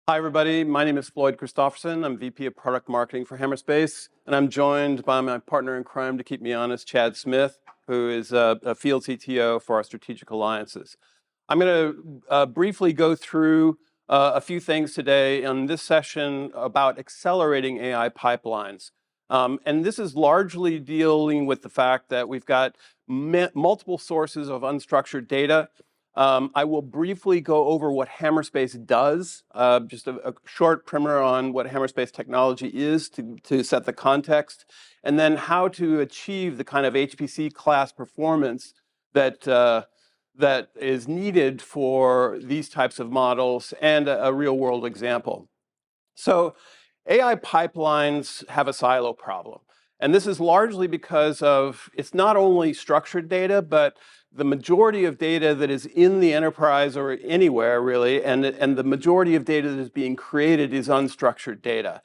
Hi, everybody. My name is Floyd Christofferson. I'm VP of Product Marketing for Hammerspace, and I'm joined by my partner in crime, to keep me honest, Chad Smith, who is a field CTO for our strategic alliances. I'm going to briefly go through a few things today in this session about accelerating AI pipelines. And this is largely dealing with the fact that we've got multiple sources of unstructured data. I will briefly go over what Hammerspace does, just a short primer on what Hammerspace technology is to set the context, and then how to achieve the kind of HPC-class performance that is needed for these types of models, and a real-world example. So AI pipelines have a silo problem. And this is largely because of, it's not only structured data, but the majority of data that is in the enterprise or anywhere really, and the majority of data that is being created is unstructured data.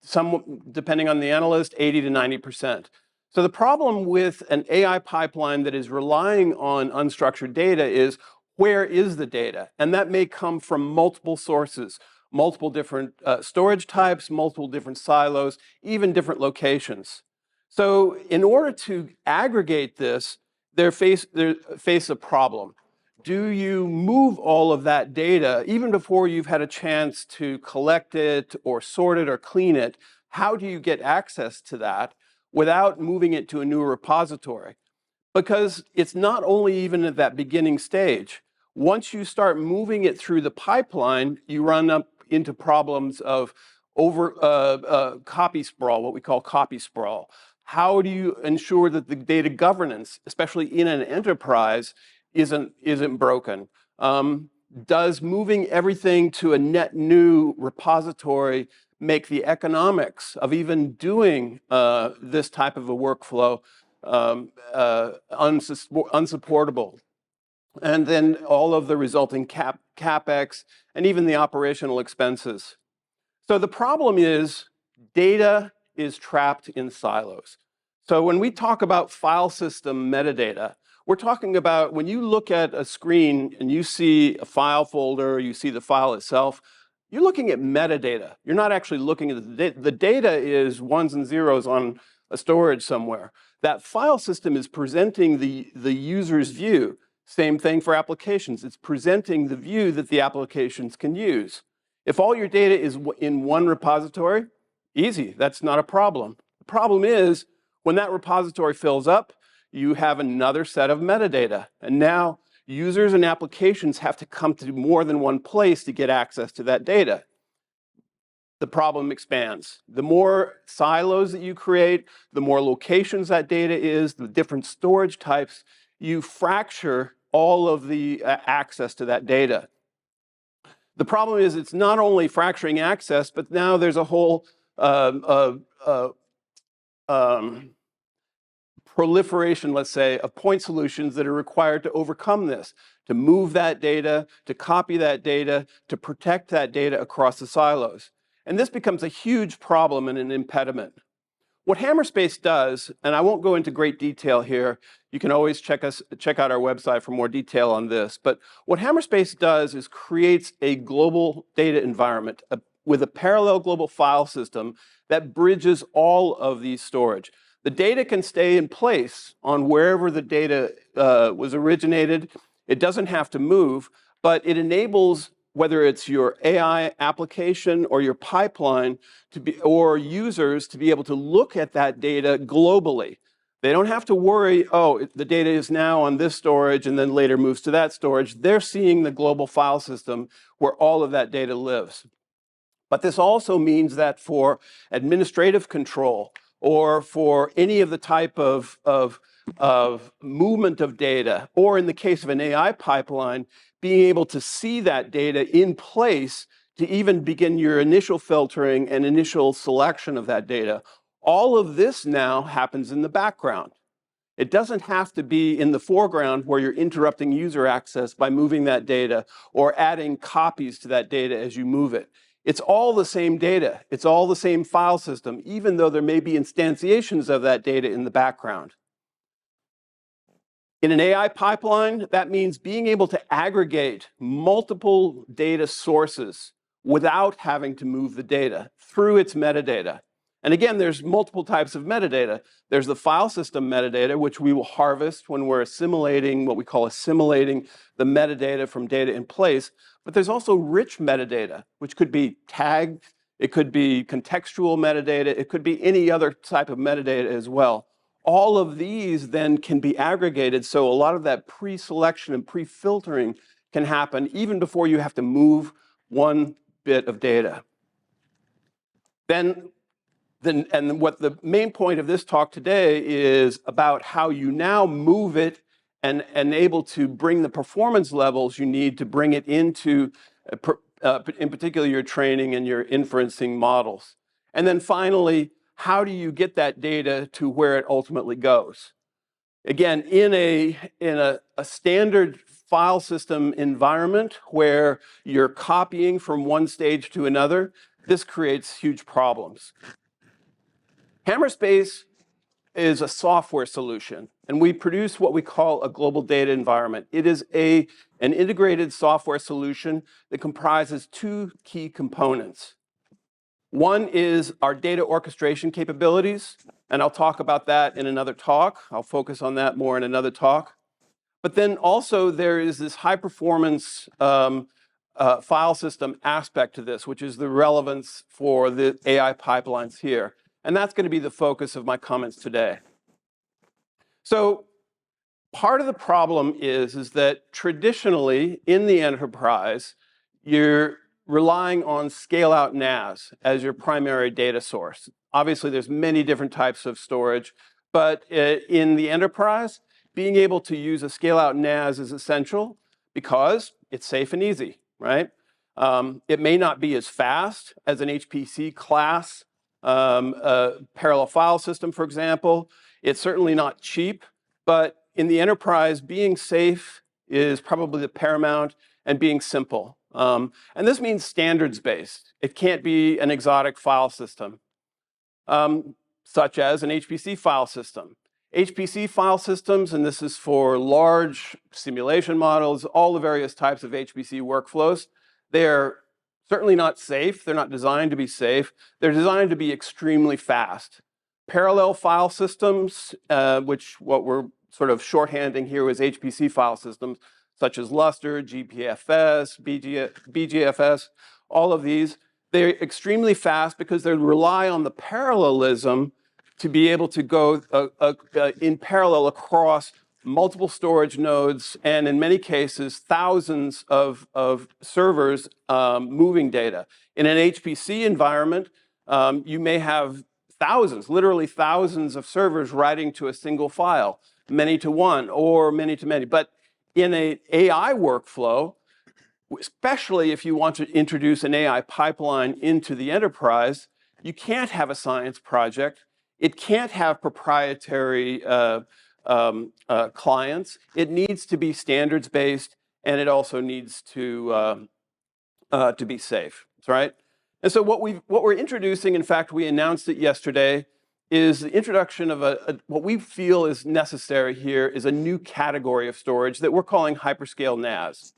Some, depending on the analyst, 80 to 90%. So the problem with an AI pipeline that is relying on unstructured data is, where is the data? And that may come from multiple sources, multiple different storage types, multiple different silos, even different locations. So in order to aggregate this, they face a problem. Do you move all of that data, even before you've had a chance to collect it or sort it or clean it? How do you get access to that without moving it to a new repository? Because it's not only even at that beginning stage. Once you start moving it through the pipeline, you run up into problems of copy sprawl, what we call copy sprawl. How do you ensure that the data governance, especially in an enterprise, isn't broken? Does moving everything to a net new repository make the economics of even doing this type of a workflow unsupportable? And then all of the resulting CapEx and even the operational expenses. So the problem is data is trapped in silos. So when we talk about file system metadata, we're talking about when you look at a screen and you see a file folder, you see the file itself, you're looking at metadata. You're not actually looking at the data. The data is ones and zeros on a storage somewhere. That file system is presenting the user's view. Same thing for applications. It's presenting the view that the applications can use. If all your data is in one repository, easy, that's not a problem. The problem is when that repository fills up, you have another set of metadata. And now users and applications have to come to more than one place to get access to that data. The problem expands. The more silos that you create, the more locations that data is, the different storage types, you fracture all of the access to that data. The problem is it's not only fracturing access, but now there's a whole proliferation, let's say, of point solutions that are required to overcome this, to move that data, to copy that data, to protect that data across the silos. And this becomes a huge problem and an impediment. What Hammerspace does, and I won't go into great detail here, you can always check out our website for more detail on this, but what Hammerspace does is creates a global data environment with a parallel global file system that bridges all of these storage. The data can stay in place on wherever the data was originated. It doesn't have to move, but it enables, whether it's your AI application or your pipeline, or users to be able to look at that data globally. They don't have to worry, oh, the data is now on this storage and then later moves to that storage. They're seeing the global file system where all of that data lives. But this also means that for administrative control or for any of the type of movement of data, or in the case of an AI pipeline, being able to see that data in place to even begin your initial filtering and initial selection of that data. All of this now happens in the background. It doesn't have to be in the foreground where you're interrupting user access by moving that data or adding copies to that data as you move it. It's all the same data. It's all the same file system, even though there may be instantiations of that data in the background. In an AI pipeline, that means being able to aggregate multiple data sources without having to move the data through its metadata. And again, there's multiple types of metadata. There's the file system metadata, which we will harvest when we're assimilating, what we call assimilating the metadata from data in place. But there's also rich metadata, which could be tagged, it could be contextual metadata, it could be any other type of metadata as well. All of these then can be aggregated, so a lot of that pre-selection and pre-filtering can happen even before you have to move one bit of data. And what the main point of this talk today is about how you now move it and able to bring the performance levels you need to bring it into, in particular, your training and your inferencing models. And then finally, how do you get that data to where it ultimately goes? Again, in a standard file system environment where you're copying from one stage to another, this creates huge problems. Hammerspace is a software solution, and we produce what we call a global data environment. It is an integrated software solution that comprises two key components. One is our data orchestration capabilities, and I'll talk about that in another talk. I'll focus on that more in another talk. But then also there is this high-performance file system aspect to this, which is the relevance for the AI pipelines here. And that's going to be the focus of my comments today. So part of the problem is that traditionally in the enterprise, you're relying on scale-out NAS as your primary data source. Obviously, there's many different types of storage, but in the enterprise, being able to use a scale-out NAS is essential because it's safe and easy, right? It may not be as fast as an HPC-class parallel file system, for example. It's certainly not cheap, but in the enterprise, being safe is probably the paramount, and being simple. And this means standards-based. It can't be an exotic file system, such as an HPC file system. HPC file systems, and this is for large simulation models, all the various types of HPC workflows, they're certainly not safe. They're not designed to be safe. They're designed to be extremely fast. Parallel file systems, which what we're sort of shorthanding here is HPC file systems, such as Lustre, GPFS, BGFS, all of these, they're extremely fast because they rely on the parallelism to be able to go in parallel across multiple storage nodes, and in many cases, thousands of servers moving data. In an HPC environment, you may have thousands, literally thousands of servers writing to a single file, many to one or many to many. But in an AI workflow, especially if you want to introduce an AI pipeline into the enterprise, you can't have a science project. It can't have proprietary clients. It needs to be standards-based, and it also needs to be safe, right? And so what we're introducing, in fact, we announced it yesterday, is the introduction of what we feel is necessary here is a new category of storage that we're calling hyperscale NAS.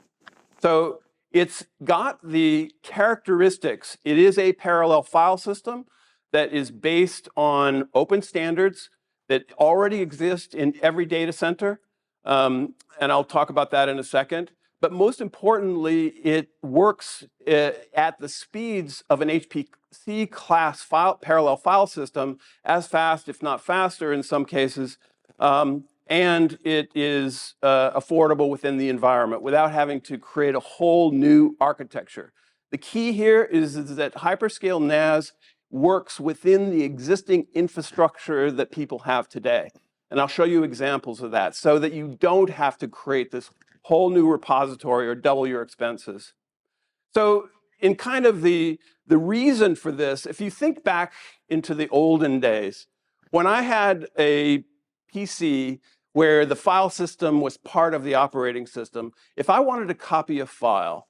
So it's got the characteristics. It is a parallel file system that is based on open standards that already exist in every data center, and I'll talk about that in a second. But most importantly, it works at the speeds of an HPC-class parallel file system, as fast, if not faster in some cases, and it is affordable within the environment without having to create a whole new architecture. The key here is that hyperscale NAS works within the existing infrastructure that people have today. And I'll show you examples of that so that you don't have to create this whole new repository or double your expenses. So in kind of the reason for this, if you think back into the olden days, when I had a PC where the file system was part of the operating system, if I wanted to copy a file,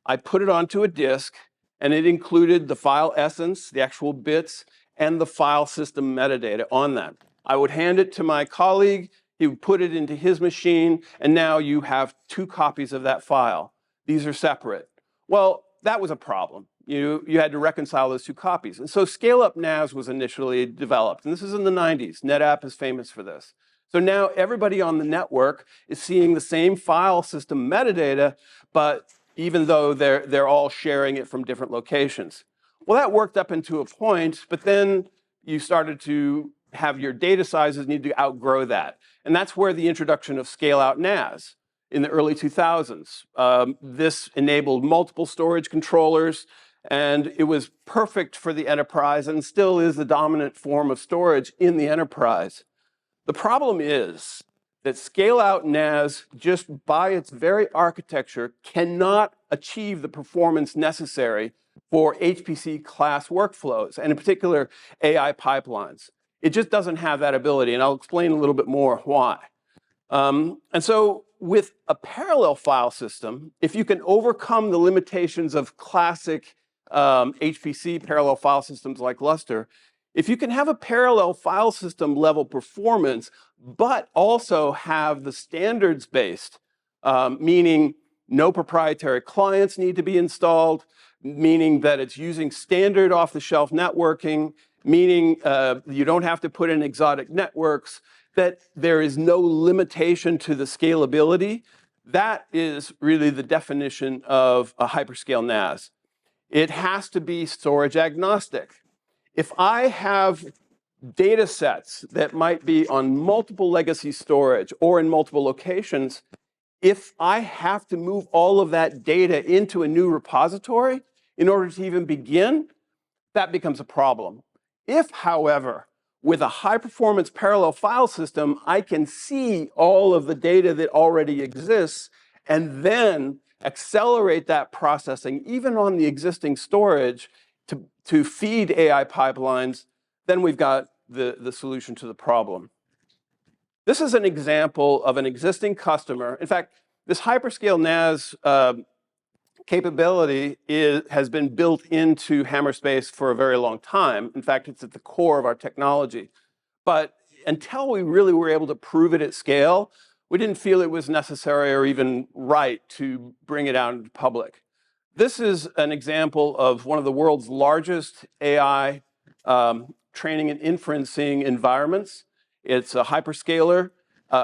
I put it onto a disk, and it included the file essence, the actual bits, and the file system metadata on that. I would hand it to my colleague, he would put it into his machine, and now you have two copies of that file. These are separate. Well, that was a problem. You had to reconcile those two copies. And so scale-up NAS was initially developed. And this is in the 90s. NetApp is famous for this. So now everybody on the network is seeing the same file system metadata, but even though they're all sharing it from different locations. Well, that worked up into a point, but then you started to have your data sizes need to outgrow that. And that's where the introduction of scale-out NAS in the early 2000s. This enabled multiple storage controllers, and it was perfect for the enterprise and still is the dominant form of storage in the enterprise. The problem is that scale-out NAS, just by its very architecture, cannot achieve the performance necessary for HPC-class workflows, and in particular, AI pipelines. It just doesn't have that ability, and I'll explain a little bit more why. And so with a parallel file system, if you can overcome the limitations of classic HPC parallel file systems like Lustre, if you can have a parallel file system level performance, but also have the standards-based, meaning no proprietary clients need to be installed, meaning that it's using standard off-the-shelf networking, meaning you don't have to put in exotic networks, that there is no limitation to the scalability, that is really the definition of a hyperscale NAS. It has to be storage agnostic. If I have data sets that might be on multiple legacy storage or in multiple locations, if I have to move all of that data into a new repository in order to even begin, that becomes a problem. If, however, with a high-performance parallel file system, I can see all of the data that already exists and then accelerate that processing, even on the existing storage, to feed AI pipelines, then we've got the solution to the problem. This is an example of an existing customer. In fact, this hyperscale NAS capability has been built into Hammerspace for a very long time. In fact, it's at the core of our technology. But until we really were able to prove it at scale, we didn't feel it was necessary or even right to bring it out into public. This is an example of one of the world's largest AI training and inferencing environments. It's a hyperscaler.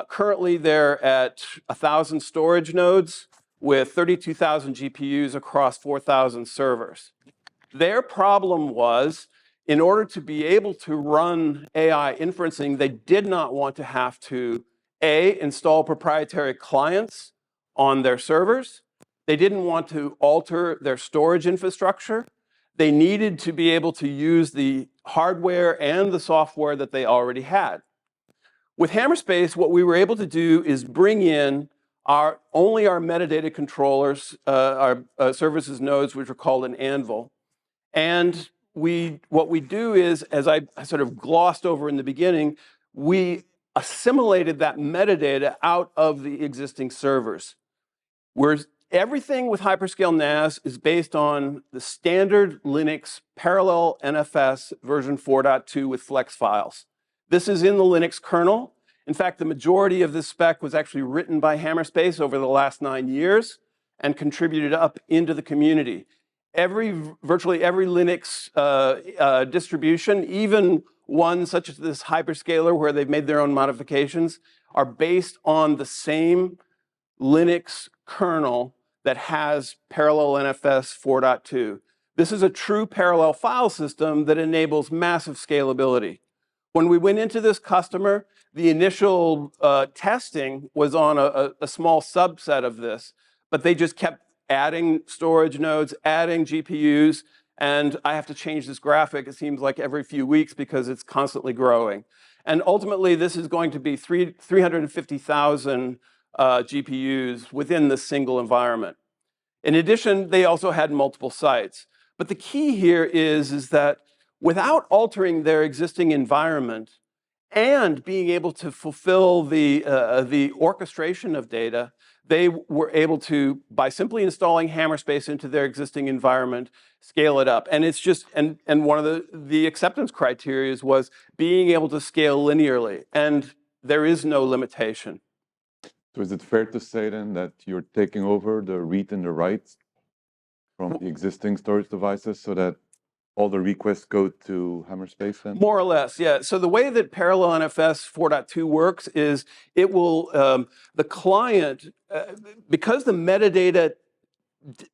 Currently, they're at 1,000 storage nodes with 32,000 GPUs across 4,000 servers. Their problem was, in order to be able to run AI inferencing, they did not want to have to, A, install proprietary clients on their servers. They didn't want to alter their storage infrastructure. They needed to be able to use the hardware and the software that they already had. With Hammerspace, what we were able to do is bring in only our metadata controllers, our services nodes, which are called an anvil. And what we do is, as I sort of glossed over in the beginning, we assimilated that metadata out of the existing servers. Whereas everything with hyperscale NAS is based on the standard Linux parallel NFS version 4.2 with flex files. This is in the Linux kernel. In fact, the majority of this spec was actually written by Hammerspace over the last 9 years and contributed up into the community. Virtually every Linux distribution, even one such as this hyperscaler where they've made their own modifications, are based on the same Linux kernel that has parallel NFS 4.2. This is a true parallel file system that enables massive scalability. When we went into this customer, the initial testing was on a small subset of this, but they just kept adding storage nodes, adding GPUs, and I have to change this graphic, it seems like every few weeks because it's constantly growing. And ultimately, this is going to be 350,000 GPUs within this single environment. In addition, they also had multiple sites. But the key here is that without altering their existing environment and being able to fulfill the orchestration of data, they were able to, by simply installing Hammerspace into their existing environment, scale it up. And it's just, and one of the acceptance criteria was being able to scale linearly, and there is no limitation. So is it fair to say then that you're taking over the read and the write from the existing storage devices so that all the requests go to Hammerspace then? More or less, yeah. So the way that parallel NFS 4.2 works is it will, the client, because the metadata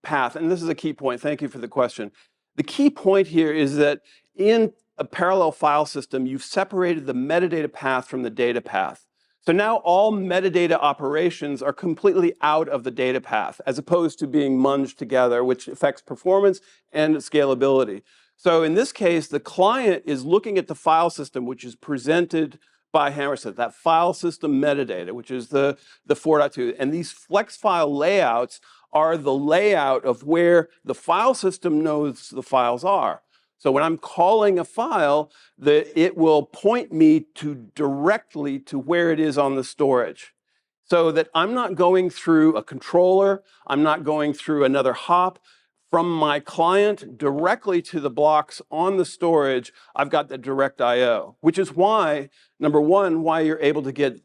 path, and this is a key point, thank you for the question. The key point here is that in a parallel file system, you've separated the metadata path from the data path. So now all metadata operations are completely out of the data path, as opposed to being munged together, which affects performance and scalability. So in this case, the client is looking at the file system, which is presented by Hammerspace, that file system metadata, which is the 4.2. And these flex file layouts are the layout of where the file system knows the files are. So when I'm calling a file, it will point me directly to where it is on the storage. So that I'm not going through a controller, I'm not going through another hop. From my client directly to the blocks on the storage, I've got the direct I/O, which is why, number one, why you're able to get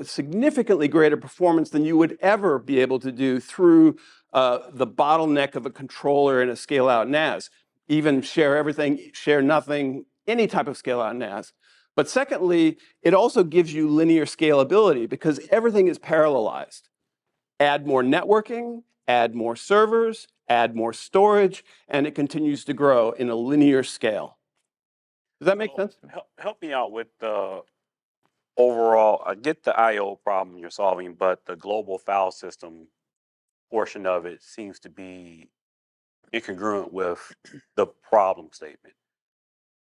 significantly greater performance than you would ever be able to do through the bottleneck of a controller and a scale-out NAS. Even share everything, share nothing, any type of scale-out NAS. But secondly, it also gives you linear scalability because everything is parallelized. Add more networking, add more servers, add more storage, and it continues to grow in a linear scale. Does that make sense? Help me out with the overall, I get the I/O problem you're solving, but the global file system portion of it seems to be incongruent with the problem statement.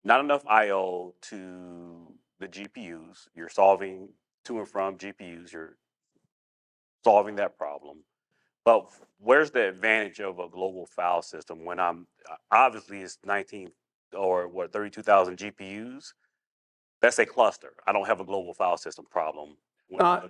Not enough I/O to the GPUs. You're solving to and from GPUs. You're solving that problem. But where's the advantage of a global file system when I'm obviously it's 19 or what 32,000 GPUs? That's a cluster. I don't have a global file system problem.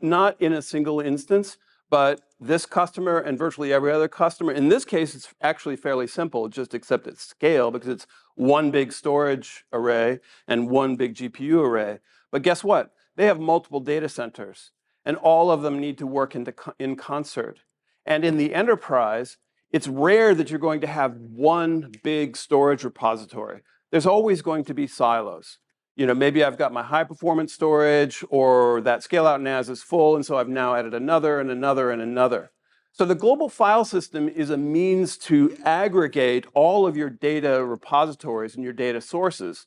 Not in a single instance, but this customer and virtually every other customer, in this case, it's actually fairly simple, just except at scale because it's one big storage array and one big GPU array. But guess what? They have multiple data centers and all of them need to work in concert. And in the enterprise, it's rare that you're going to have one big storage repository. There's always going to be silos. Maybe I've got my high performance storage or that scale out NAS is full, and so I've now added another and another and another. So the global file system is a means to aggregate all of your data repositories and your data sources.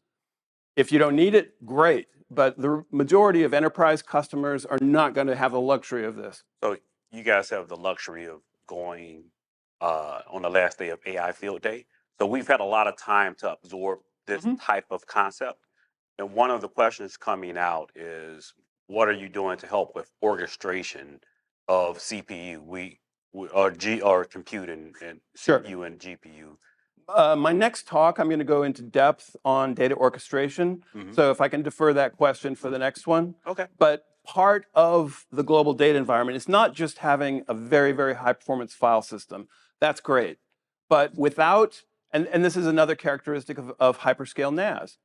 If you don't need it, great. But the majority of enterprise customers are not going to have the luxury of this. So you guys have the luxury of going on the last day of AI Field Day. So we've had a lot of time to absorb this type of concept. And one of the questions coming out is, what are you doing to help with orchestration of CPU, or compute and Sure. CPU and GPU? My next talk, I'm going to go into depth on data orchestration. So if I can defer that question for the next one. Okay. But part of the global data environment is not just having a very, very high performance file system. That's great. But without, and this is another characteristic of hyperscale NAS.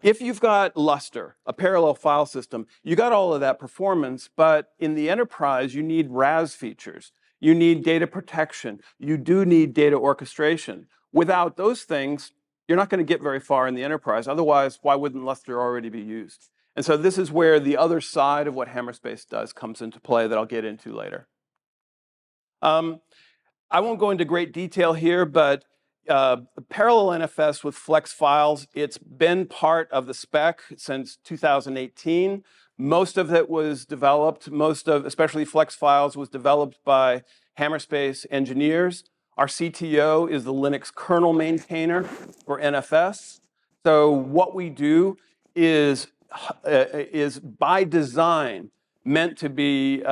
If you've got Lustre, a parallel file system, you got all of that performance, but in the enterprise, you need RAS features. You need data protection. You do need data orchestration. Without those things, you're not going to get very far in the enterprise. Otherwise, why wouldn't Lustre already be used? And so this is where the other side of what Hammerspace does comes into play that I'll get into later. I won't go into great detail here, but parallel NFS with flex files, it's been part of the spec since 2018. Most of it was developed, especially flex files, was developed by Hammerspace engineers. Our CTO is the Linux kernel maintainer for NFS. So what we do is by design meant to be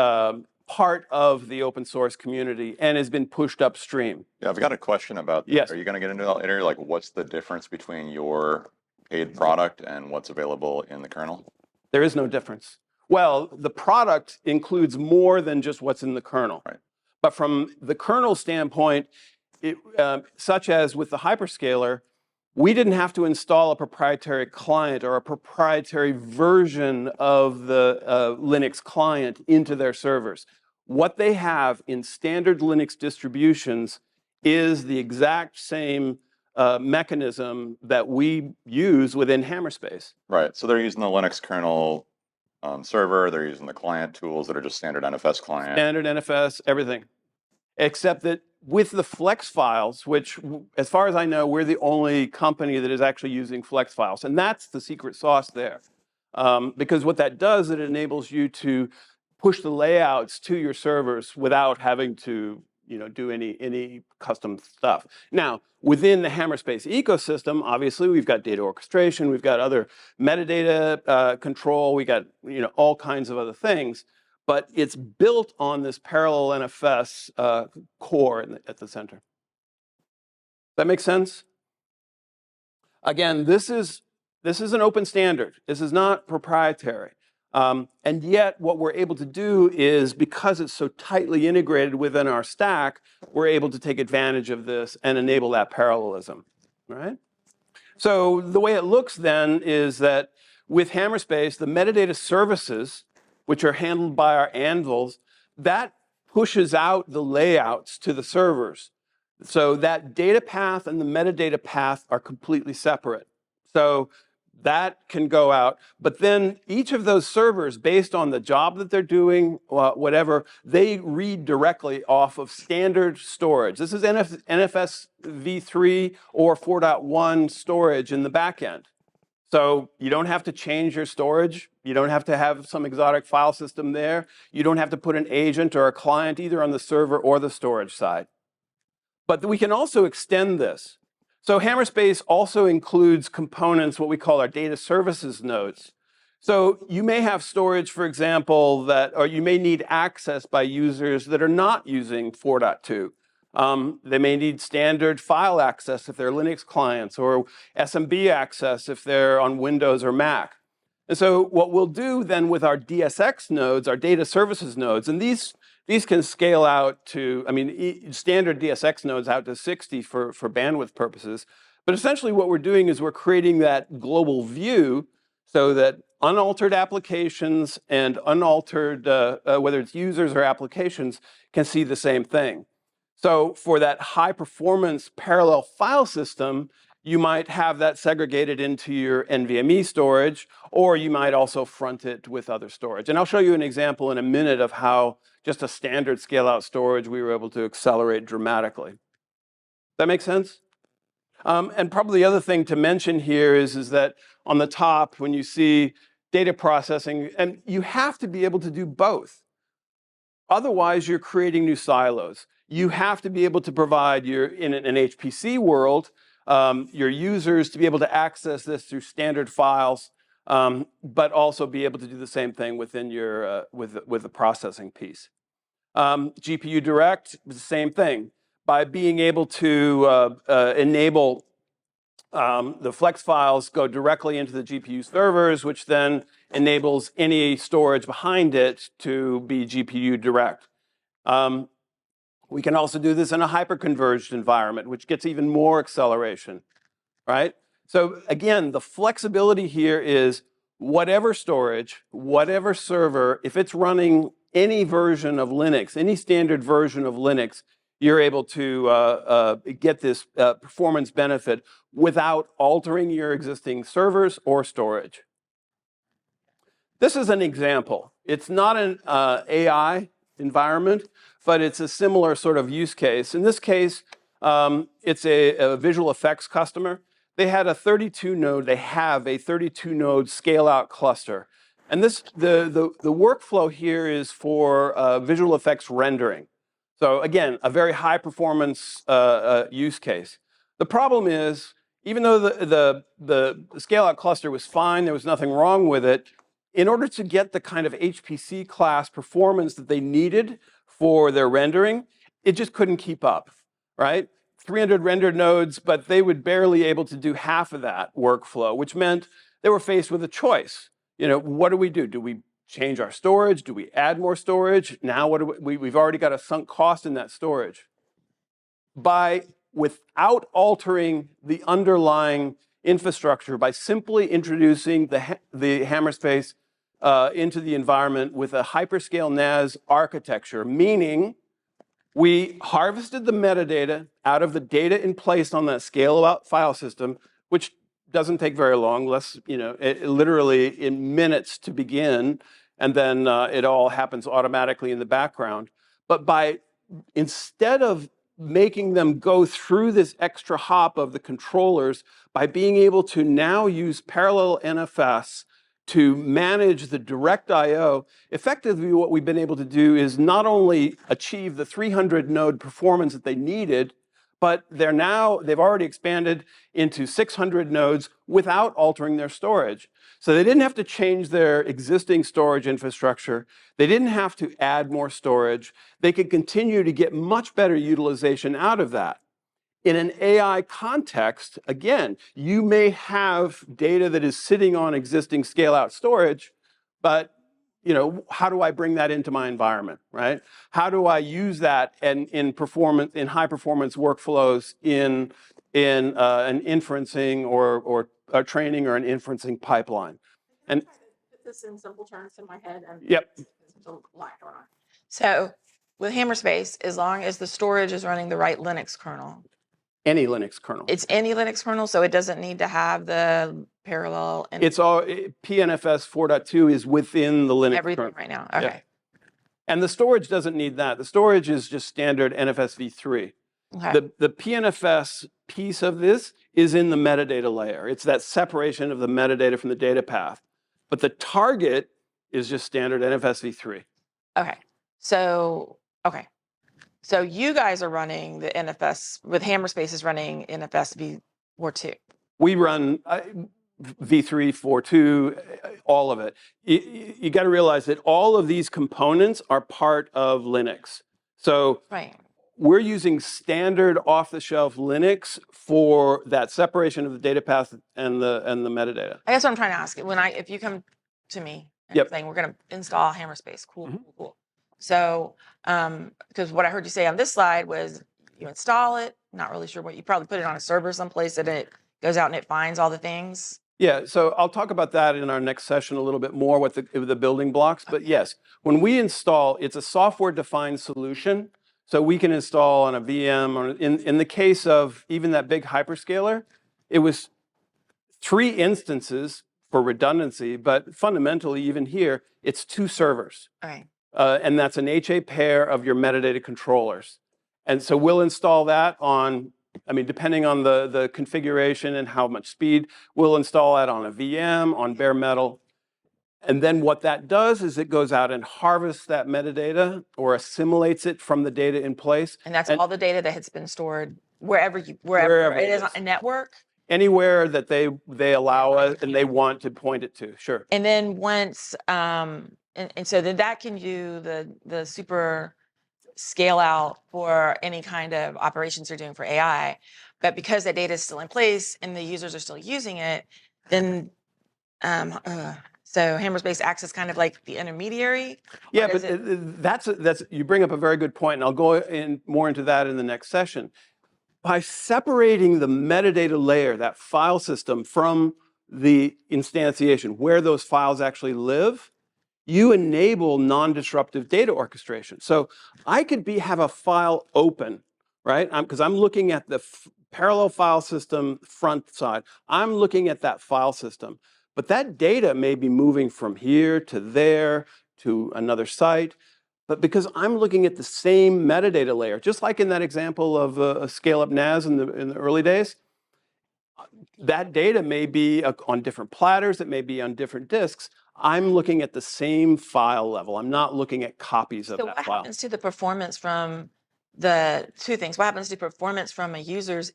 part of the open source community and has been pushed upstream. Yeah, I've got a question about that. Yes. Are you going to get into that later? Like, what's the difference between your paid product and what's available in the kernel? There is no difference. Well, the product includes more than just what's in the kernel. Right. But from the kernel standpoint, such as with the hyperscaler, we didn't have to install a proprietary client or a proprietary version of the Linux client into their servers. What they have in standard Linux distributions is the exact same mechanism that we use within Hammerspace. Right. So they're using the Linux kernel server. They're using the client tools that are just standard NFS client. Standard NFS, everything. Except that with the flex files, which as far as I know, we're the only company that is actually using flex files. And that's the secret sauce there. Because what that does, it enables you to push the layouts to your servers without having to do any custom stuff. Now, within the Hammerspace ecosystem, obviously, we've got data orchestration, we've got other metadata control, we got all kinds of other things, but it's built on this parallel NFS core at the center. Does that make sense? Again, this is an open standard. This is not proprietary. And yet, what we're able to do is, because it's so tightly integrated within our stack, we're able to take advantage of this and enable that parallelism, right? So the way it looks then is that with Hammerspace, the metadata services, which are handled by our anvils, that pushes out the layouts to the servers. So that data path and the metadata path are completely separate. So that can go out, but then each of those servers, based on the job that they're doing, whatever, they read directly off of standard storage. This is NFS v3 or 4.1 storage in the back end. So you don't have to change your storage. You don't have to have some exotic file system there. You don't have to put an agent or a client either on the server or the storage side. But we can also extend this. So Hammerspace also includes components, what we call our data services nodes. So you may have storage, for example, or you may need access by users that are not using 4.2. They may need standard file access if they're Linux clients, or SMB access if they're on Windows or Mac. And so what we'll do then with our DSX nodes, our data services nodes, and these can scale out to, standard DSX nodes out to 60 for bandwidth purposes. But essentially what we're doing is we're creating that global view so that unaltered applications and unaltered, whether it's users or applications, can see the same thing. So for that high performance parallel file system, you might have that segregated into your NVMe storage, or you might also front it with other storage. And I'll show you an example in a minute of how just a standard scale-out storage we were able to accelerate dramatically. That make sense? And probably the other thing to mention here is that on the top, when you see data processing, and you have to be able to do both. Otherwise, you're creating new silos. You have to be able to provide in an HPC world, your users to be able to access this through standard files, but also be able to do the same thing within your with the processing piece. GPU Direct, the same thing. By being able to enable the flex files go directly into the GPU servers, which then enables any storage behind it to be GPU Direct. We can also do this in a hyperconverged environment, which gets even more acceleration, right? So again, the flexibility here is whatever storage, whatever server, if it's running any version of Linux, any standard version of Linux, you're able to get this performance benefit without altering your existing servers or storage. This is an example. It's not an AI environment, but it's a similar sort of use case. In this case, it's a visual effects customer. They had a 32-node, they have a 32-node scale-out cluster. And the workflow here is for visual effects rendering. So again, a very high performance use case. The problem is, even though the scale-out cluster was fine, there was nothing wrong with it, in order to get the kind of HPC-class performance that they needed for their rendering, it just couldn't keep up, right? 300 rendered nodes, but they would barely able to do half of that workflow, which meant they were faced with a choice. What do we do? Do we change our storage? Do we add more storage? Now we've already got a sunk cost in that storage. Without altering the underlying infrastructure, by simply introducing the Hammerspace into the environment with a hyperscale NAS architecture, meaning We harvested the metadata out of the data in place on that scale-out file system, which doesn't take very long, literally in minutes to begin, and then it all happens automatically in the background. But instead of making them go through this extra hop of the controllers, by being able to now use parallel NFS to manage the direct I/O, effectively what we've been able to do is not only achieve the 300 node performance that they needed, but they've already expanded into 600 nodes without altering their storage. So they didn't have to change their existing storage infrastructure. They didn't have to add more storage. They could continue to get much better utilization out of that. In an AI context, again, you may have data that is sitting on existing scale-out storage, but how do I bring that into my environment, right? How do I use that in high performance workflows in an inferencing or a training or an inferencing pipeline? And put this in simple terms in my head. And yep. There's a lot going on. So with Hammerspace, as long as the storage is running the right Linux kernel. Any Linux kernel. It's any Linux kernel, so it doesn't need to have the parallel. And it's all PNFS 4.2 is within the Linux everything kernel right now. Okay. Yeah. And the storage doesn't need that. The storage is just standard NFS v3. Okay. The PNFS piece of this is in the metadata layer. It's that separation of the metadata from the data path. But the target is just standard NFS v3. Okay. So you guys are running the NFS, with Hammerspace is running NFS v4.2. We run v3, 4.2, all of it. You got to realize that all of these components are part of Linux. So right. We're using standard off-the-shelf Linux for that separation of the data path and the metadata. I guess what I'm trying to ask, if you come to me and saying we're going to install Hammerspace, cool. So, because what I heard you say on this slide was you install it, not really sure what, you probably put it on a server someplace and it goes out and it finds all the things. Yeah, so I'll talk about that in our next session a little bit more with the building blocks. But yes, when we install, it's a software-defined solution. So we can install on a VM, or in the case of even that big hyperscaler, it was 3 instances for redundancy, but fundamentally even here, it's 2 servers. Okay. And that's an HA pair of your metadata controllers. And so we'll install that on, depending on the configuration and how much speed, we'll install that on a VM, on bare metal. And then what that does is it goes out and harvests that metadata or assimilates it from the data in place. And that's all the data that has been stored wherever it is on a network? Anywhere that they allow us and they want to point it to, sure. And then once, and so then that can do the super scale out for any kind of operations you're doing for AI. But because that data is still in place and the users are still using it, then so Hammerspace acts as kind of like the intermediary. Yeah, but that's you bring up a very good point, and I'll go more into that in the next session. By separating the metadata layer, that file system, from the instantiation, where those files actually live, you enable non-disruptive data orchestration. So I could have a file open, right? Because I'm looking at the parallel file system front side. I'm looking at that file system. But that data may be moving from here to there to another site. But because I'm looking at the same metadata layer, just like in that example of a scale-up NAS in the early days, that data may be on different platters, it may be on different disks. I'm looking at the same file level. I'm not looking at copies of that file. So what happens to the performance from the 2 things? What happens to performance from a user's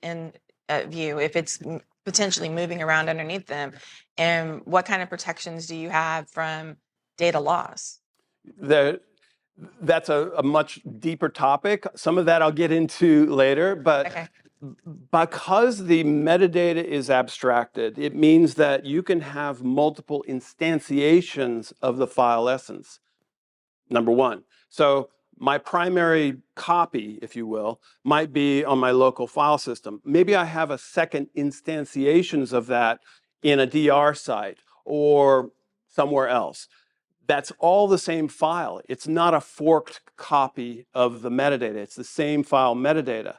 view if it's potentially moving around underneath them? And what kind of protections do you have from data loss? That's a much deeper topic. Some of that I'll get into later, but okay. Because the metadata is abstracted, it means that you can have multiple instantiations of the file essence, number one. So my primary copy, if you will, might be on my local file system. Maybe I have a second instantiations of that in a DR site or somewhere else. That's all the same file. It's not a forked copy of the metadata. It's the same file metadata.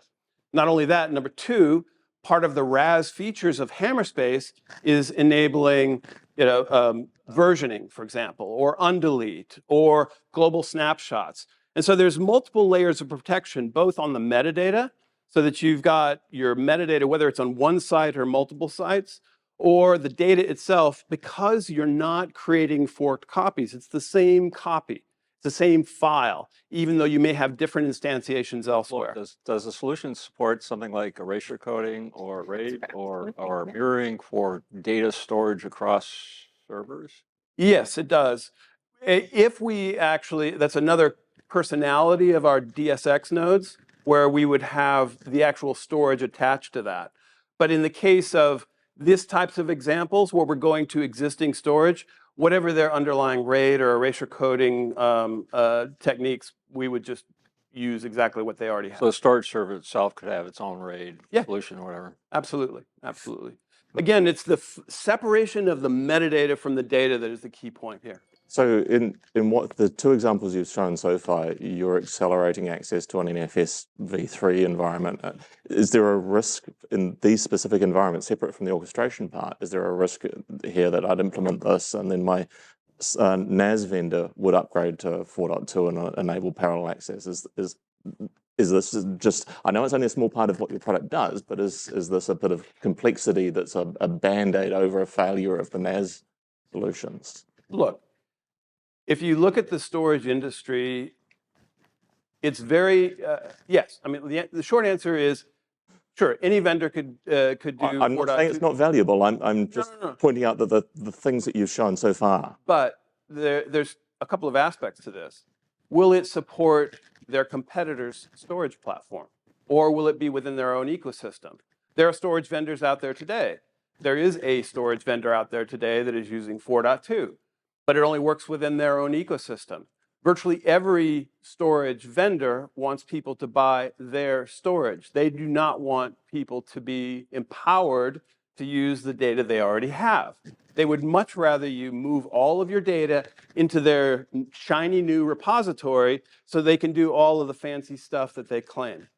Not only that, number two, part of the RAS features of Hammerspace is enabling versioning, for example, or undelete, or global snapshots. And so there's multiple layers of protection, both on the metadata, so that you've got your metadata, whether it's on one site or multiple sites, or the data itself, because you're not creating forked copies. It's the same copy. It's the same file, even though you may have different instantiations elsewhere. Well, does the solution support something like erasure coding or RAID or mirroring for data storage across servers? Yes, it does. If we actually, that's another personality of our DSX nodes, where we would have the actual storage attached to that. But in the case of this types of examples where we're going to existing storage, whatever their underlying RAID or erasure coding techniques, we would just use exactly what they already have. So the storage server itself could have its own RAID Yeah. solution or whatever. Absolutely, absolutely. Again, it's the separation of the metadata from the data that is the key point here. So in what the two examples you've shown so far, you're accelerating access to an NFS v3 environment. Is there a risk in these specific environments, separate from the orchestration part? Is there a risk here that I'd implement this and then my NAS vendor would upgrade to 4.2 and enable parallel access? Is this just, I know it's only a small part of what your product does, but is this a bit of complexity that's a band-aid over a failure of the NAS solutions? Look, if you look at the storage industry, it's very, yes. I mean, the short answer is, sure, any vendor could do. I'm not saying it's not valuable. I'm just pointing out that the things that you've shown so far. But there's a couple of aspects to this. Will it support their competitors' storage platform? Or will it be within their own ecosystem? There are storage vendors out there today. There is a storage vendor out there today that is using 4.2, but it only works within their own ecosystem. Virtually every storage vendor wants people to buy their storage. They do not want people to be empowered to use the data they already have. They would much rather you move all of your data into their shiny new repository so they can do all of the fancy stuff that they claim.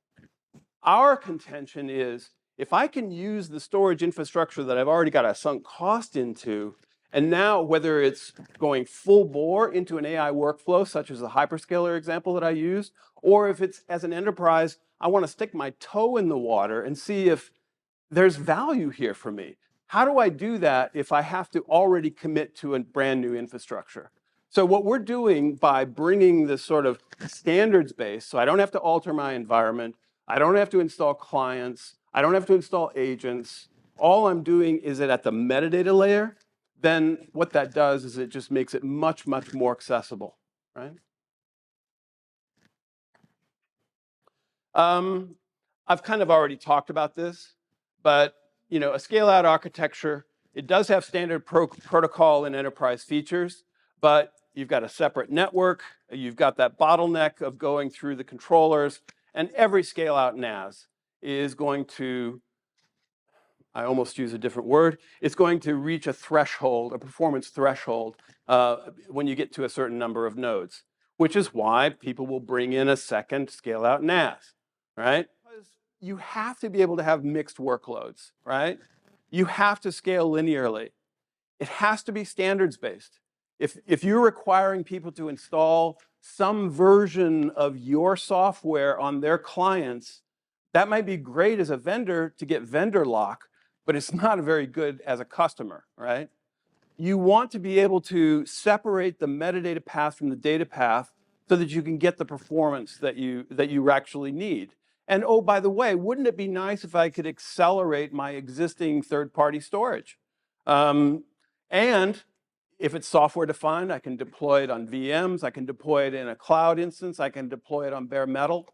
Our contention is, if I can use the storage infrastructure that I've already got a sunk cost into, and now whether it's going full bore into an AI workflow, such as the hyperscaler example that I used, or if it's as an enterprise, I want to stick my toe in the water and see if there's value here for me. How do I do that if I have to already commit to a brand new infrastructure? So what we're doing by bringing this sort of standards base, so I don't have to alter my environment, I don't have to install clients, I don't have to install agents, all I'm doing is that at the metadata layer, then what that does is it just makes it much, much more accessible, right? I've kind of already talked about this, but a scale-out architecture, it does have standard protocol and enterprise features, but you've got a separate network, you've got that bottleneck of going through the controllers, and every scale-out NAS is going to, I almost use a different word, it's going to reach a threshold, a performance threshold, when you get to a certain number of nodes, which is why people will bring in a second scale-out NAS, right? Because you have to be able to have mixed workloads, right? You have to scale linearly. It has to be standards-based. If you're requiring people to install some version of your software on their clients, that might be great as a vendor to get vendor lock, but it's not very good as a customer, right? You want to be able to separate the metadata path from the data path so that you can get the performance that you actually need. And oh, by the way, wouldn't it be nice if I could accelerate my existing third-party storage? And if it's software defined, I can deploy it on VMs, I can deploy it in a cloud instance, I can deploy it on bare metal.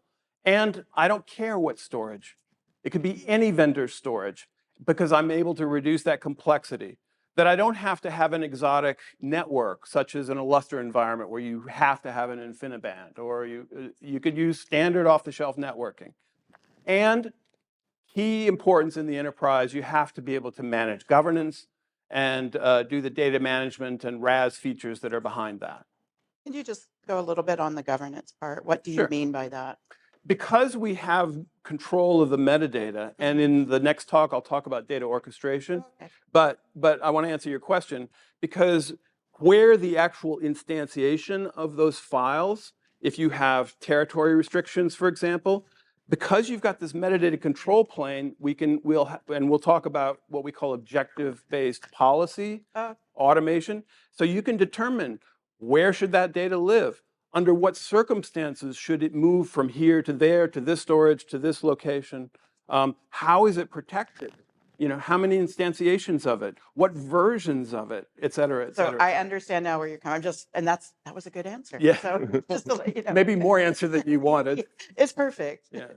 And I don't care what storage. It could be any vendor's storage because I'm able to reduce that complexity. That I don't have to have an exotic network, such as an Illustra environment where you have to have an InfiniBand, or you could use standard off-the-shelf networking. And key importance in the enterprise, you have to be able to manage governance and do the data management and RAS features that are behind that. Can you just go a little bit on the governance part? What do you Sure. mean by that? Because we have control of the metadata, and in the next talk, I'll talk about data orchestration, Okay. but I want to answer your question, because where the actual instantiation of those files, if you have territory restrictions, for example, because you've got this metadata control plane, we'll talk about what we call objective-based policy automation. So you can determine where should that data live? Under what circumstances should it move from here to there, to this storage, to this location? How is it protected? You know, how many instantiations of it? What versions of it, et cetera, et So cetera. I understand now where you're coming. That was a good answer. Yeah. So just to let you know. Maybe more answer than you wanted. It's perfect. Yeah.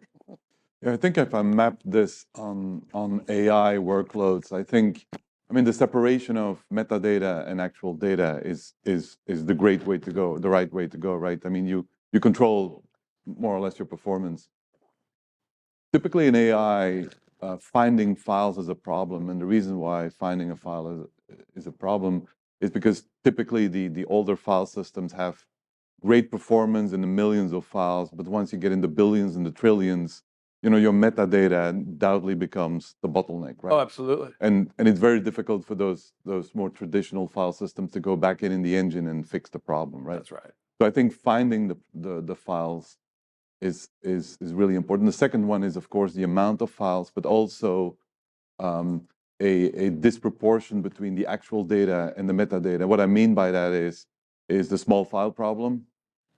Yeah, I think if I map this on AI workloads, I mean, the separation of metadata and actual data is the great way to go, the right way to go, right? I mean, you control more or less your performance. Typically in AI, finding files is a problem, and the reason why finding a file is a problem is because typically the older file systems have great performance in the millions of files, but once you get into billions and the trillions, you know, your metadata undoubtedly becomes the bottleneck, right? Oh, absolutely. And it's very difficult for those more traditional file systems to go back in the engine and fix the problem, right? That's right. So I think finding the files is really important. The second one is, of course, the amount of files, but also a disproportion between the actual data and the metadata. What I mean by that is the small file problem,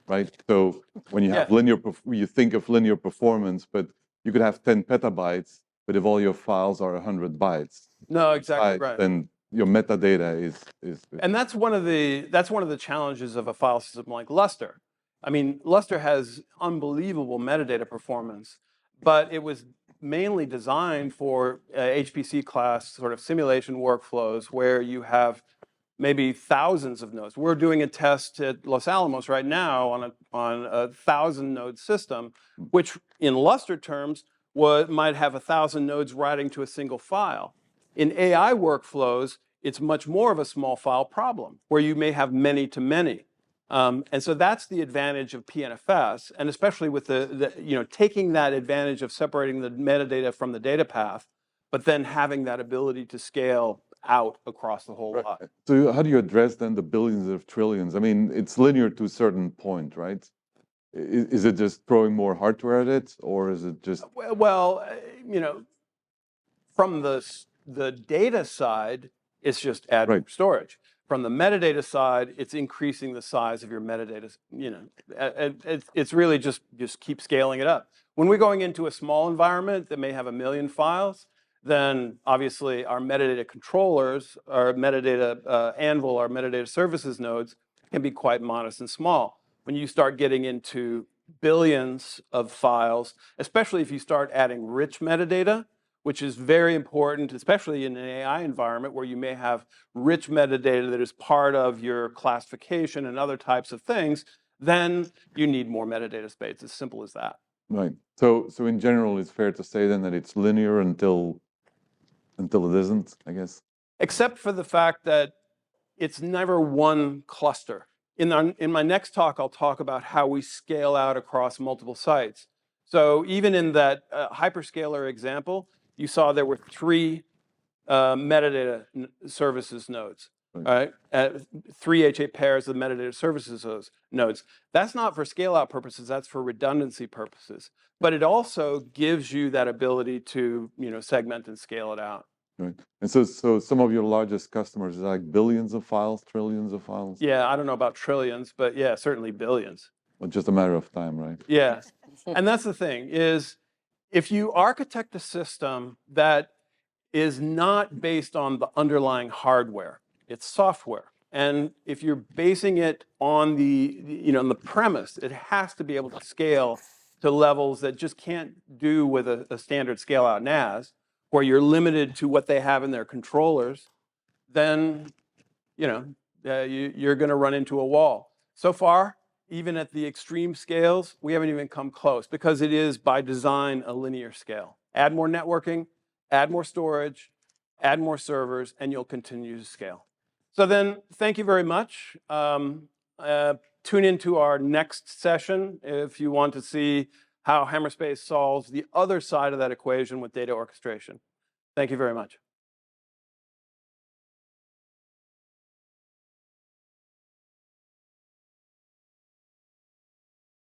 right? So when you have you think of linear performance, but you could have 10 petabytes, but if all your files are 100 bytes, No, exactly right. then your metadata is And that's one of the challenges of a file system like Lustre. I mean, Lustre has unbelievable metadata performance, but it was mainly designed for HPC-class sort of simulation workflows where you have maybe thousands of nodes. We're doing a test at Los Alamos right now on a 1,000-node system, which in Lustre terms might have 1,000 nodes writing to a single file. In AI workflows, it's much more of a small file problem, where you may have many to many. And so that's the advantage of PNFS, and especially with taking that advantage of separating the metadata from the data path, but then having that ability to scale out across the whole lot. So how do you address then the billions of trillions? I mean, it's linear to a certain point, right? Is it just throwing more hardware at it, or is it just? Well, you know, from the data side, it's just add more storage. From the metadata side, it's increasing the size of your metadata. You know, it's really just keep scaling it up. When we're going into a small environment that may have 1 million files, then obviously our metadata controllers, our metadata Anvil, our metadata services nodes can be quite modest and small. When you start getting into billions of files, especially if you start adding rich metadata, which is very important, especially in an AI environment where you may have rich metadata that is part of your classification and other types of things, then you need more metadata space. As simple as that. Right. So in general, it's fair to say then that it's linear until it isn't, I guess. Except for the fact that it's never one cluster. In my next talk, I'll talk about how we scale out across multiple sites. So even in that hyperscaler example, you saw there were 3 metadata services nodes, right? 3 H8 pairs of metadata services nodes. That's not for scale out purposes, that's for redundancy purposes. But it also gives you that ability to, you know, segment and scale it out. Right. And so some of your largest customers are like billions of files, trillions of files? Yeah, I don't know about trillions, but yeah, certainly billions. Well, just a matter of time, right? Yeah. And that's the thing is, if you architect a system that is not based on the underlying hardware, it's software. And if you're basing it on on the premise, it has to be able to scale to levels that just can't do with a standard scale out NAS, where you're limited to what they have in their controllers, then, you know, you're going to run into a wall. So far, even at the extreme scales, we haven't even come close, because it is by design a linear scale. Add more networking, add more storage, add more servers, and you'll continue to scale. So then, thank you very much. Tune into our next session if you want to see how Hammerspace solves the other side of that equation with data orchestration. Thank you very much.